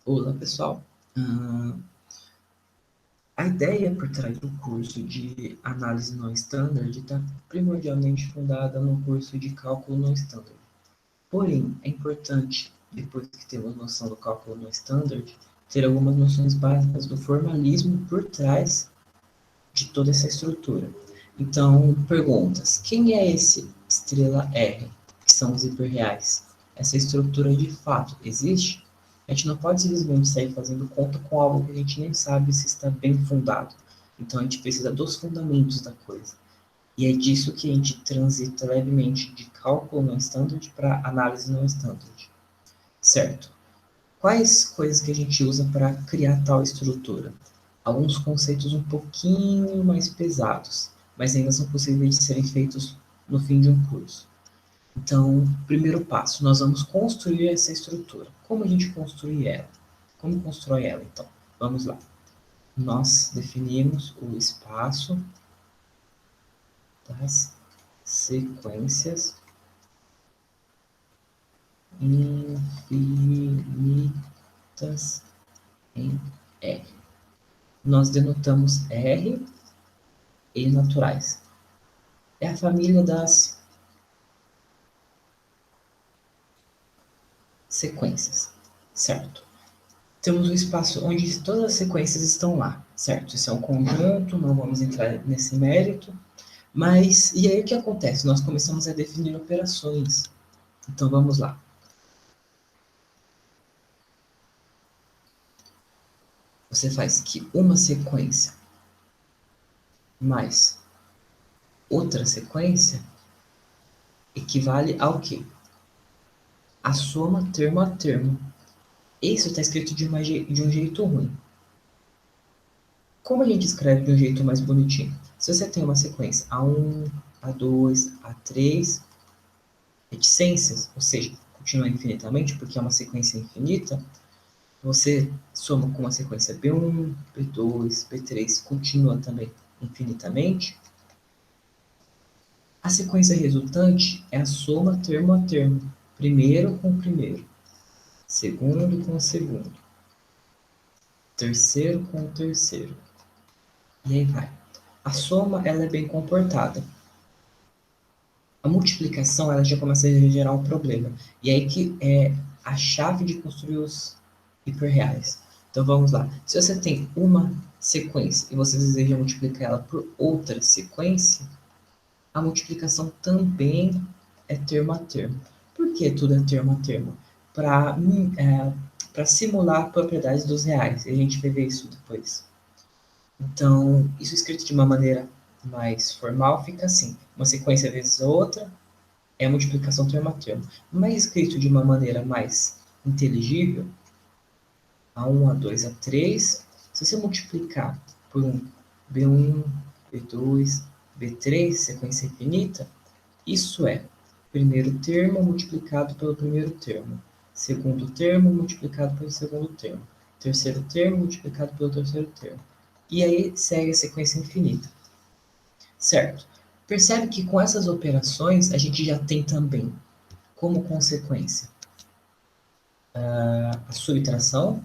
Olá, pessoal. A ideia por trás do curso de análise não standard está primordialmente fundada no curso de cálculo não standard. Porém, é importante, depois que temos noção do cálculo não standard, ter algumas noções básicas do formalismo por trás de toda essa estrutura. Então, perguntas. Quem é esse estrela R, que são os hiperreais? Essa estrutura de fato existe? A gente não pode simplesmente sair fazendo conta com algo que a gente nem sabe se está bem fundado. Então, a gente precisa dos fundamentos da coisa. E é disso que a gente transita levemente de cálculo não standard para análise não standard. Certo? Quais coisas que a gente usa para criar tal estrutura? Alguns conceitos um pouquinho mais pesados, mas ainda são possíveis de serem feitos no fim de um curso. Então, primeiro passo, nós vamos construir essa estrutura. Como a gente construi ela? Como constrói ela, então? Vamos lá. Nós definimos o espaço das sequências infinitas em R. Nós denotamos R e naturais. É a família das sequências, certo? Temos um espaço onde todas as sequências estão lá, certo? Isso é um conjunto, não vamos entrar nesse mérito, mas e aí o que acontece? Nós começamos a definir operações. Então vamos lá. Você faz que uma sequência mais outra sequência equivale ao quê? A soma termo a termo. Isso está escrito de um jeito ruim. Como a gente escreve de um jeito mais bonitinho? Se você tem uma sequência A1, A2, A3, reticências, ou seja, continua infinitamente, porque é uma sequência infinita, você soma com uma sequência B1, B2, B3, continua também infinitamente. A sequência resultante é a soma termo a termo, primeiro com primeiro, segundo com segundo, terceiro com terceiro. E aí vai. A soma ela é bem comportada. A multiplicação ela já começa a gerar um problema. E aí que é a chave de construir os hiperreais. Então vamos lá. Se você tem uma sequência e você deseja multiplicar ela por outra sequência, a multiplicação também é termo a termo. Por que tudo é termo a termo? Para simular propriedades dos reais. E a gente vai ver isso depois. Então, isso escrito de uma maneira mais formal fica assim: uma sequência vezes outra é a multiplicação termo a termo. Mas escrito de uma maneira mais inteligível, A1, A2, A3, se você multiplicar por um B1, B2, B3, sequência infinita, isso é primeiro termo multiplicado pelo primeiro termo, segundo termo multiplicado pelo segundo termo, terceiro termo multiplicado pelo terceiro termo. E aí segue a sequência infinita. Certo? Percebe que com essas operações a gente já tem também, como consequência, a subtração,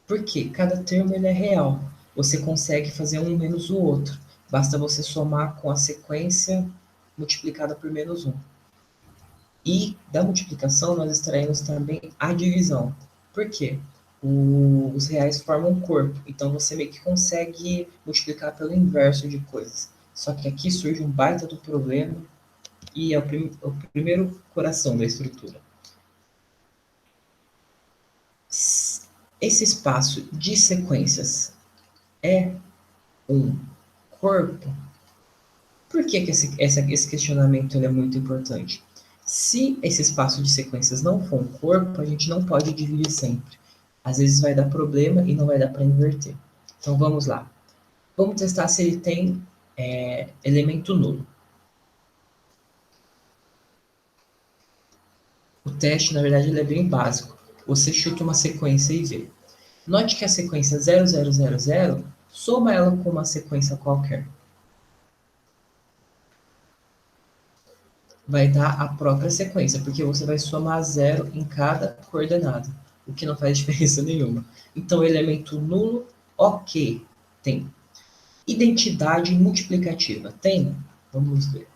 porque cada termo ele é real. Você consegue fazer um menos o outro. Basta você somar com a sequência multiplicada por menos um. E da multiplicação nós extraímos também a divisão. Por quê? Os reais formam um corpo, então você meio que consegue multiplicar pelo inverso de coisas. Só que aqui surge um baita do problema e é o primeiro coração da estrutura. Esse espaço de sequências é um corpo? Por que esse questionamento é muito importante? Se esse espaço de sequências não for um corpo, a gente não pode dividir sempre. Às vezes vai dar problema e não vai dar para inverter. Então vamos lá. Vamos testar se ele tem elemento nulo. O teste, na verdade, ele é bem básico. Você chuta uma sequência e vê. Note que a sequência 0000, soma ela com uma sequência qualquer. vai dar a própria sequência, porque você vai somar 0 em cada coordenada, o que não faz diferença nenhuma. Então, elemento nulo, ok, tem. Identidade multiplicativa, tem? Vamos ver.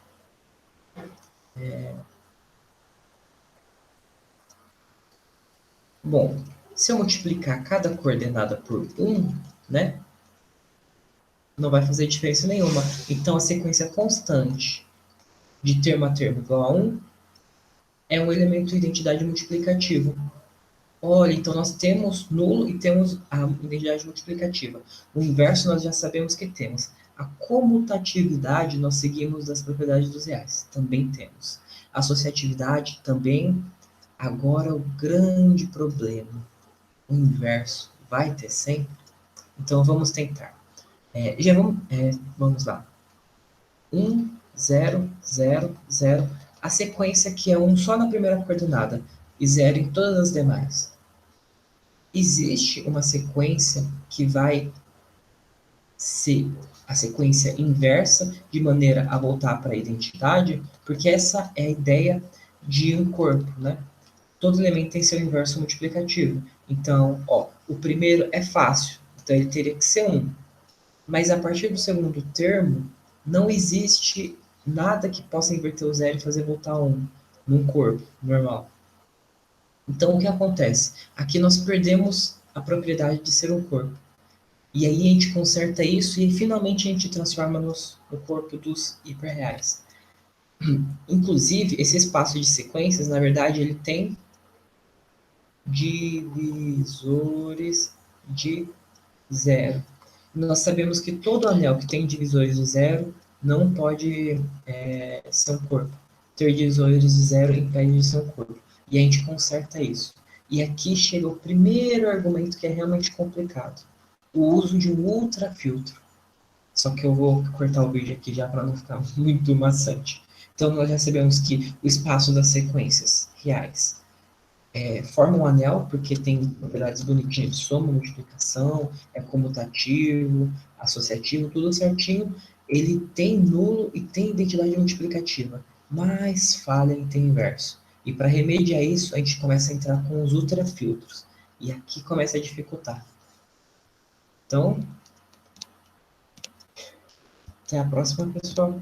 Bom, se eu multiplicar cada coordenada por 1, né, não vai fazer diferença nenhuma. Então, a sequência constante de termo a termo igual a 1 é um elemento de identidade multiplicativa. Olha, então nós temos nulo e temos a identidade multiplicativa. O inverso nós já sabemos que temos. A comutatividade nós seguimos das propriedades dos reais. Também temos. Associatividade também. Agora o grande problema. O inverso vai ter sempre? Então vamos tentar. Vamos lá. 1, 0, 0, 0. A sequência que é 1 só na primeira coordenada e 0 em todas as demais. Existe uma sequência que vai ser a sequência inversa, de maneira a voltar para a identidade, porque essa é a ideia de um corpo, né? Todo elemento tem seu inverso multiplicativo. Então, ó, o primeiro é fácil, então ele teria que ser 1. Mas a partir do segundo termo, não existe nada que possa inverter o zero e fazer voltar 1 num corpo normal. Então, o que acontece? Aqui nós perdemos a propriedade de ser um corpo. E aí a gente conserta isso e finalmente a gente transforma no corpo dos hiperreais. Inclusive, esse espaço de sequências, na verdade, ele tem divisores de zero. Nós sabemos que todo anel que tem divisores de zero não pode ser um corpo. Ter divisores de zero impede de ser um corpo. E a gente conserta isso. E aqui chega o primeiro argumento que é realmente complicado. O uso de um ultrafiltro. Só que eu vou cortar o vídeo aqui já para não ficar muito maçante. Então, nós já sabemos que o espaço das sequências reais forma um anel, porque tem propriedades bonitinhas de soma, multiplicação, é comutativo, associativo, tudo certinho. Ele tem nulo e tem identidade multiplicativa, mas falha em ter inverso. E para remediar isso, a gente começa a entrar com os ultrafiltros. E aqui começa a dificultar. Então, até a próxima, pessoal.